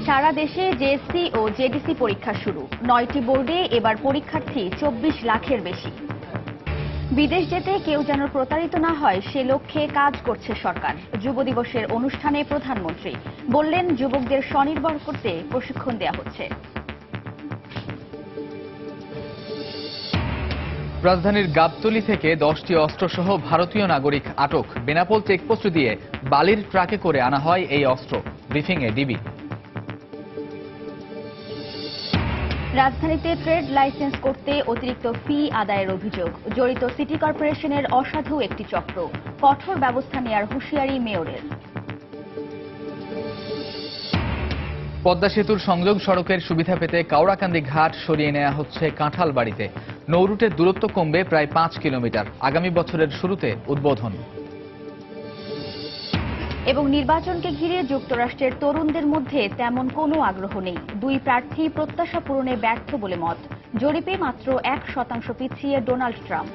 সারা দেশে জেএসসি ও জেডিসি পরীক্ষা শুরু। 9টি বোর্ডে এবার পরীক্ষার্থী 24 লাখের বেশি। বিদেশ যেতে কেউ যেন প্রতারিত না হয় সে লক্ষ্যে কাজ করছে সরকার। যুব দিবসের অনুষ্ঠানে প্রধানমন্ত্রী বললেন, যুবকদের স্বনির্ভর করতে প্রশিক্ষণ দেওয়া হচ্ছে। রাজধানীর গাবতলী থেকে 10টি অস্ত্রসহ ভারতীয় নাগরিক আটক। বেনাপোল চেকপোস্ট দিয়ে বালির ট্রাকে করে আনা হয় এই অস্ত্র। ব্রিফিংয়ে ডিবি। রাজধানীতে ট্রেড লাইসেন্স করতে অতিরিক্ত ফি আদায়ের অভিযোগ। জড়িত সিটি কর্পোরেশনের অসাধু একটি চক্র। কঠোর ব্যবস্থা নেওয়ার হুঁশিয়ারি মেয়রের। পদ্মা সেতুর সংযোগ সড়কের সুবিধা পেতে কাওড়াকান্দি ঘাট সরিয়ে নেওয়া হচ্ছে কাঁঠালবাড়িতে। নৌরুটের দূরত্ব কমবে প্রায় 5 কিলোমিটার। আগামী বছরের শুরুতে উদ্বোধন। এবং নির্বাচনকে ঘিরে যুক্তরাষ্ট্রের তরুণদের মধ্যে তেমন কোনো আগ্রহ নেই। 2 প্রার্থী প্রত্যাশা পূরণে ব্যর্থ বলে মত। জরিপে মাত্র 1% পিছিয়ে ডোনাল্ড ট্রাম্প।